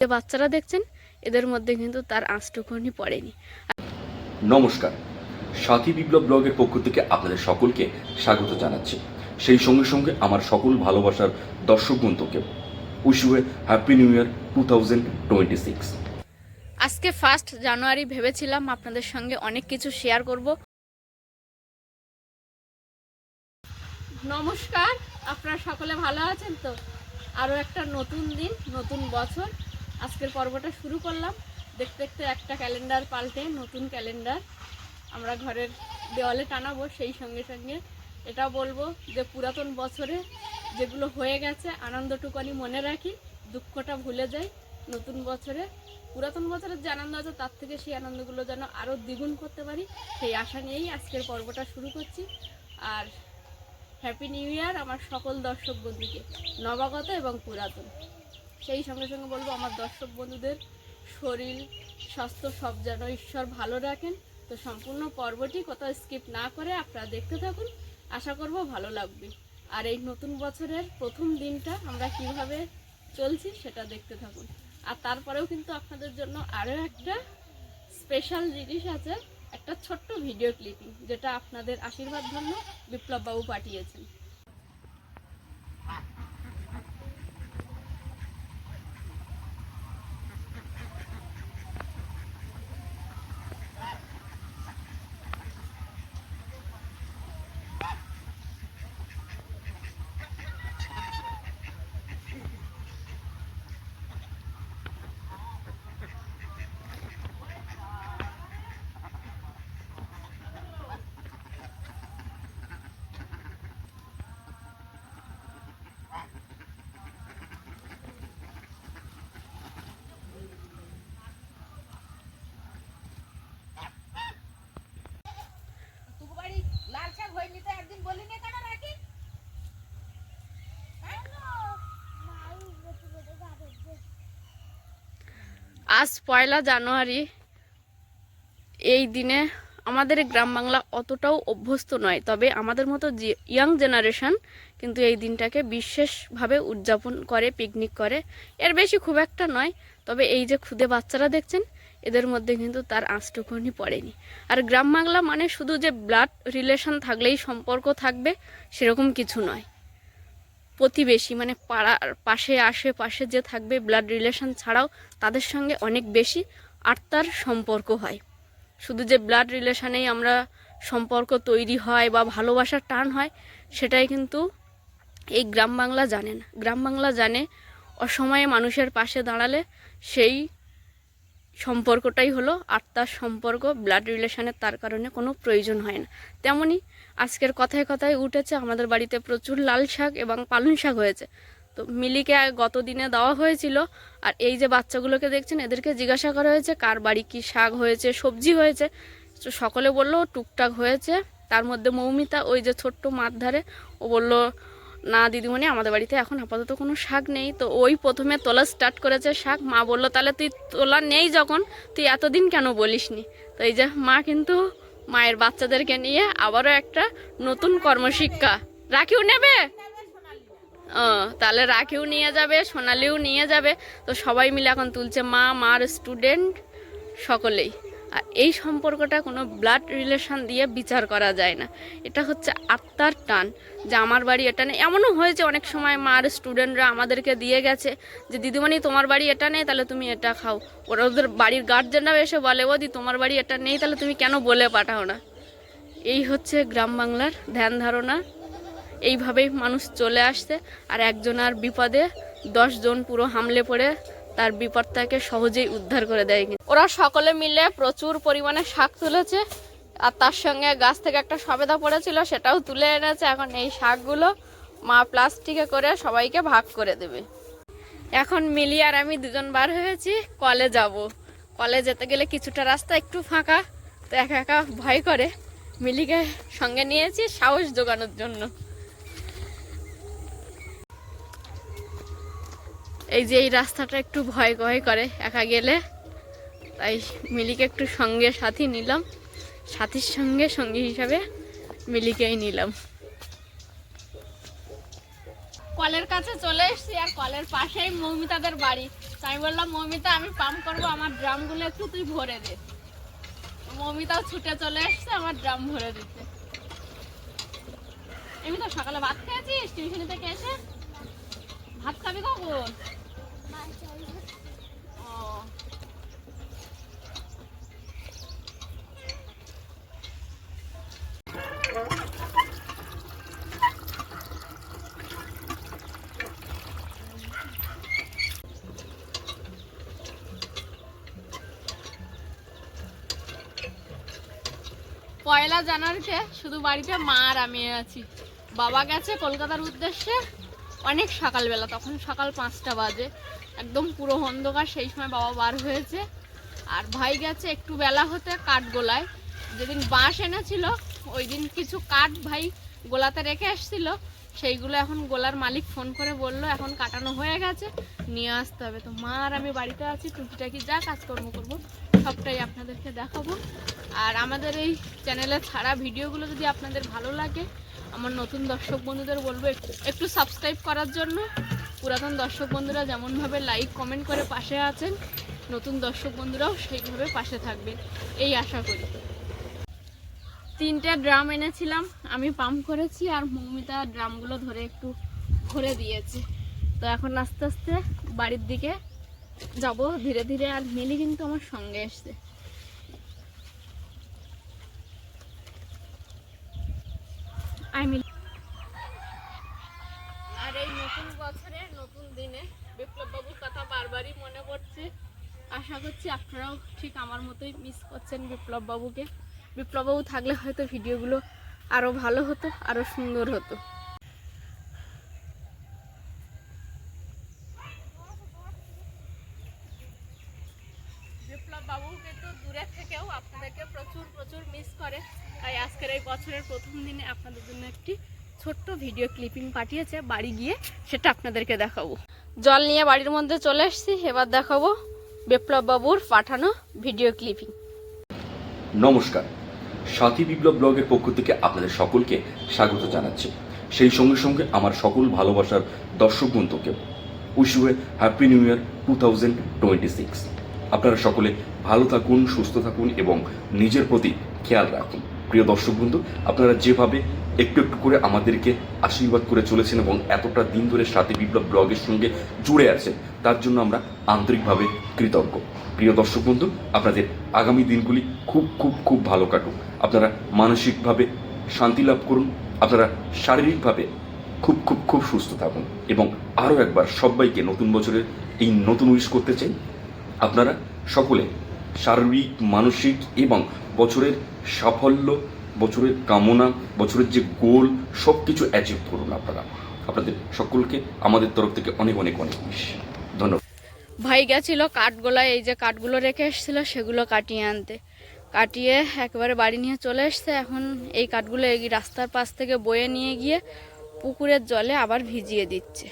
যে বাচ্চারা দেখছেন এদের মধ্যে কিন্তু তার আঁচটুকুনি পড়েনি। নমস্কার, সাথী বিপ্লব ব্লগের পক্ষ থেকে আপনাদের সকলকে স্বাগত জানাচ্ছি। সেই সঙ্গে সঙ্গে আমার সকল ভালোবাসার দর্শক বন্ধুকে wish you a happy new year 2026। আজকে 1 জানুয়ারি ভেবেছিলাম আপনাদের সঙ্গে অনেক কিছু শেয়ার করব। নমস্কার, আপনারা সকলে ভালো আছেন তো? আরও একটা নতুন দিন, নতুন বছর। আজকের পর্বটা শুরু করলাম। দেখতে দেখতে একটা ক্যালেন্ডার পাল্টে নতুন ক্যালেন্ডার আমরা ঘরের দেওয়ালে টানাবো। সেই সঙ্গে সঙ্গে এটাও বলবো যে পুরাতন বছরে যেগুলো হয়ে গেছে আনন্দটুকুনি মনে রাখি, দুঃখটা ভুলে যাই। নতুন বছরে পুরাতন বছরের যে আনন্দ আছে তার থেকে সেই আনন্দগুলো যেন আরও দ্বিগুণ করতে পারি, সেই আশা নিয়েই আজকের পর্বটা শুরু করছি। আর হ্যাপি নিউ ইয়ার আমার সকল দর্শক বন্ধুকে, নবাগত এবং পুরাতন। সেই সঙ্গে সঙ্গে বলবো আমার দর্শক বন্ধুদের শরীর স্বাস্থ্য সব যেন ঈশ্বর ভালো রাখেন। তো সম্পূর্ণ পর্বটি কোথাও স্কিপ না করে আপনারা দেখতে থাকুন, আশা করব ভালো লাগবে। আর এই নতুন বছরের প্রথম দিনটা আমরা কিভাবে চলছি সেটা দেখতে থাকুন। আর তারপরেও কিন্তু আপনাদের জন্য আরও একটা স্পেশাল জিনিস আছে, একটা ছোট্ট ভিডিও ক্লিপিং, যেটা আপনাদের আশীর্বাদ ধন্য বিপ্লববাবু পাঠিয়েছেন। আজ 1 জানুয়ারি। এই দিনে আমাদের গ্রাম বাংলা অতটাও অভ্যস্ত নয়, তবে আমাদের মতো ইয়াং জেনারেশন কিন্তু এই দিনটাকে বিশেষভাবে উদযাপন করে, পিকনিক করে। এর বেশি খুব একটা নয়, তবে এই যে খুদে বাচ্চারা দেখছেন এদের মধ্যে কিন্তু তার আঁচটুকুনি পড়েনি। আর গ্রাম বাংলা মানে শুধু যে ব্লাড রিলেশন থাকলেই সম্পর্ক থাকবে সেরকম কিছু নয়। প্রতিবেশী মানে পাড়ার পাশে আশেপাশে যে থাকবে, ব্লাড রিলেশন ছাড়াও তাদের সঙ্গে অনেক বেশি আত্মার সম্পর্ক হয়। শুধু যে ব্লাড রিলেশনেই আমরা সম্পর্ক তৈরি হয় বা ভালোবাসার টান হয় সেটাই কিন্তু এই গ্রাম বাংলা জানে না। গ্রাম বাংলা জানে অসময়ে মানুষের পাশে দাঁড়ালে সেই সম্পর্কটাই হলো আত্মার সম্পর্ক, ব্লাড রিলেশনের তার কারণে কোনো প্রয়োজন হয় না। তেমনি আজকের কথায় কথায় উঠেছে আমাদের বাড়িতে প্রচুর লাল শাক এবং পালং শাক হয়েছে। তো মিলিকে গত দিনে দেওয়া হয়েছিল। আর এই যে বাচ্চাগুলোকে দেখছেন এদেরকে জিজ্ঞাসা করা হয়েছে কার বাড়ি কি শাক হয়েছে, সবজি হয়েছে। তো সকলে বললো টুকটাক হয়েছে। তার মধ্যে মৌমিতা, ওই যে ছোট্ট মাঠ ধারে, ও বলল না দিদিমণি আমাদের বাড়িতে এখন আপাতত কোনো শাক নেই। তো ওই প্রথমে তোলা স্টার্ট করেছে শাক। মা বলল তাহলে তুই তোলা নেই যখন তুই এতদিন কেন বলিসনি। তো এই যে মা কিন্তু মায়ের বাচ্চাদেরকে নিয়ে আবারও একটা নতুন কর্মশিক্ষা। রাখিও নেবে? তাহলে রাখিও নিয়ে যাবে, সোনালিও নিয়ে যাবে। তো সবাই মিলে এখন তুলছে, মা, মার স্টুডেন্ট সকলেই। আর এই সম্পর্কটা কোনো ব্লাড রিলেশন দিয়ে বিচার করা যায় না। এটা হচ্ছে আত্মার টান, যে আমার বাড়ি এটা নেই। এমনও হয়েছে অনেক সময় মার স্টুডেন্টরা আমাদেরকে দিয়ে গেছে যে দিদিমণি তোমার বাড়ি এটা নেই তাহলে তুমি এটা খাও। ওরা ওদের বাড়ির গার্জেনরাও এসে বলে ও দি তোমার বাড়ি এটা নেই তাহলে তুমি কেন বলে পাঠাও না। এই হচ্ছে গ্রাম বাংলার ধ্যান ধারণা। এইভাবেই মানুষ চলে আসছে। আর একজনের বিপদে 10 জন পুরো হামলে পড়ে তার বিপদটাকে সহজেই উদ্ধার করে দেয়। ওরা সকলে মিলে প্রচুর পরিমাণে শাক তুলেছে। আর তার সঙ্গে গাছ থেকে একটা সবেদা পড়েছিল সেটাও তুলে এনেছে। এখন এই শাকগুলো মা প্লাস্টিকে করে সবাইকে ভাগ করে দেবে। এখন মিলি আর আমি দুজন বার হয়েছি, কলে যাব। কলে যেতে গেলে কিছুটা রাস্তা একটু ফাঁকা, তো একা একা ভয় করে। মিলিকে সঙ্গে নিয়েছি সাহস জোগানোর জন্য। এই যে এই রাস্তাটা একটু ভয় ভয় করে একা গেলে, তাই মিলিকে একটু সঙ্গে সাথী নিলাম। সাথীর সঙ্গে সঙ্গী হিসাবে মিলিকেই নিলাম। কলের কাছে চলে এসেছি, আর কলের পাশেই মৌমিতাদের বাড়ি। আমি বললাম মৌমিতা আমি পাম্প করবো, আমার ড্রামগুলো একটু তুই ভরে দে। মৌমিতাও ছুটে চলে এসছে আমার ড্রাম ভরে দিতে। এমনি তো সকালে ভাত খেয়েছিস টিউশনি থেকে এসে? ভাত খাবি কখন? ও পয়লা জানুয়ারিতে শুধু বাড়িতে মা আর আমি আছি। বাবা গেছে কলকাতার উদ্দেশ্যে অনেক সকালবেলা, তখন সকাল 5টা বাজে, একদম পুরো অন্ধকার, সেই সময় বাবা বার হয়েছে। আর ভাই গেছে একটু বেলা হতে কাঠগোলায়, যেদিন বাঁশ এনেছিল ওই দিন কিছু কাঠ ভাই গোলাতে রেখে এসেছিল, সেইগুলো এখন গোলার মালিক ফোন করে বললো এখন কাটানো হয়ে গেছে, নিয়ে আসতে হবে। তো মা আর আমি বাড়িতে আছি, টুকিটাকি যা কাজকর্ম করবো সবটাই আপনাদেরকে দেখাবো। আর আমাদের এই চ্যানেলে ছাড়া ভিডিওগুলো যদি আপনাদের ভালো লাগে, আমার নতুন দর্শক বন্ধুদের বলবো একটু সাবস্ক্রাইব করার জন্য। পুরাতন দর্শক বন্ধুরা যেমনভাবে লাইক কমেন্ট করে পাশে আছেন, নতুন দর্শক বন্ধুরাও সেইভাবে পাশে থাকবেন এই আশা করি। 3টে ড্রাম এনেছিলাম, আমি পাম্প করেছি আর মৌমিতা ড্রামগুলো ধরে একটু ভরে দিয়েছে। তো এখন আস্তে আস্তে বাড়ির দিকে যাব ধীরে ধীরে। আর মিলি কিন্তু আমার সঙ্গে এসছে। আর এই নতুন বছরে নতুন দিনে বিপ্লব বাবুর কথা বারবারই মনে পড়ছে। আশা করছি আপনারাও ঠিক আমার মতোই মিস করছেন বিপ্লব বাবুকে। বিপ্লব বাবু থাকলে হয়তো ভিডিওগুলো আরো ভালো হতো, আরো সুন্দর হতো। বিপ্লব বাবু কিন্তু দূরে থেকেও আপনাদেরকে প্রচুর প্রচুর মিস করে। তাই আজকের এই বছরের প্রথম দিনে আপনাদের জন্য একটি ছোট্ট ভিডিও ক্লিপিং পাঠিয়েছে, বাড়ি গিয়ে সেটা আপনাদেরকে দেখাবো। জল নিয়ে বাড়ির মধ্যে চলে এসেছি, এবার দেখাবো বিপ্লব বাবুর পাঠানো ভিডিও ক্লিপিং। নমস্কার, সাথী বিপ্লব ব্লগের পক্ষ থেকে আপনাদের সকলকে স্বাগত জানাচ্ছি। সেই সঙ্গে সঙ্গে আমার সকল ভালোবাসার দর্শক বন্ধুকে wish you a happy new year 2026। আপনারা সকলে ভালো থাকুন, সুস্থ থাকুন এবং নিজের প্রতি খেয়াল রাখুন। প্রিয় দর্শক বন্ধু, আপনারা যেভাবে একটু একটু করে আমাদেরকে আশীর্বাদ করে চলেছেন এবং এতটা দিন ধরে সাথী বিপ্লব ব্লগের সঙ্গে জুড়ে আছেন, তার জন্য আমরা আন্তরিকভাবে কৃতজ্ঞ। প্রিয় দর্শক বন্ধু, আপনাদের আগামী দিনগুলি খুব খুব খুব ভালো কাটুক। আপনারা মানসিকভাবে শান্তি লাভ করুন, আপনারা শারীরিকভাবে খুব খুব খুব সুস্থ থাকুন এবং আরও একবার সবাইকে নতুন বছরের এই নতুন উইশ করতে চাই। আপনারা সকলে শারীরিক, মানসিক এবং বছরের সাফল্য, বছরের কামনা, বছরের যে গোল সব কিছু অ্যাচিভ করুন। আপনাদের সকলকে আমাদের তরফ থেকে অনেক অনেক অনেক উইশ। ধন্যবাদ। ভাই গেছিল কাঠগোলায়, এই যে কাঠগুলো রেখে এসেছিল সেগুলো কাটিয়ে আনতে, কাটিয়ে একেবারে বাড়ি নিয়ে চলে এসছে। এখন এই কাঠগুলো এই রাস্তার পাশ থেকে বয়ে নিয়ে গিয়ে পুকুরের জলে আবার ভিজিয়ে দিচ্ছে।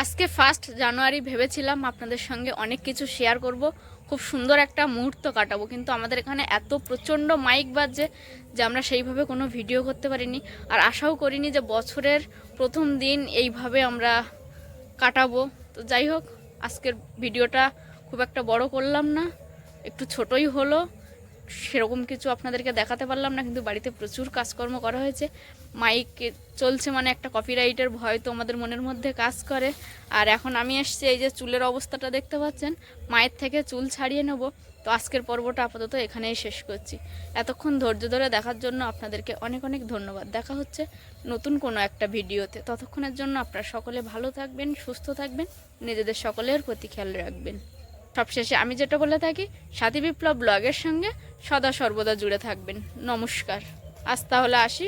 আজকে 1 জানুয়ারি ভেবেছিলাম আপনাদের সঙ্গে অনেক কিছু শেয়ার করব, খুব সুন্দর একটা মুহূর্ত কাটাবো, কিন্তু আমাদের এখানে এত প্রচণ্ড মাইক বাজছে যে আমরা সেইভাবে কোনো ভিডিও করতে পারিনি। আর আশাও করিনি যে বছরের প্রথম দিন এইভাবে আমরা কাটাবো। তো যাই হোক, আজকের ভিডিওটা খুব একটা বড় করলাম না, একটু ছোটই হলো। সেরকম কিছু আপনাদেরকে দেখাতে পারলাম না, কিন্তু বাড়িতে প্রচুর কাজকর্ম করা হয়েছে। মাইক চলছে মানে একটা কপিরাইটের ভয় তো আমাদের মনের মধ্যে কাজ করে। আর এখন আমি এসছি, এই যে চুলের অবস্থাটা দেখতে পাচ্ছেন, মায়ের থেকে চুল ছাড়িয়ে নেব। তো আজকের পর্বটা আপাতত এখানেই শেষ করছি। এতক্ষণ ধৈর্য ধরে দেখার জন্য আপনাদেরকে অনেক অনেক ধন্যবাদ। দেখা হচ্ছে নতুন কোনো একটা ভিডিওতে। ততক্ষণের জন্য আপনারা সকলে ভালো থাকবেন, সুস্থ থাকবেন, নিজেদের সকলের প্রতি খেয়াল রাখবেন। সবশেষে আমি যেটা বলে থাকি, সাথী বিপ্লব ব্লগের সঙ্গে সদা সর্বদা জুড়ে থাকবেন। নমস্কার। আজ তাহলে আসি।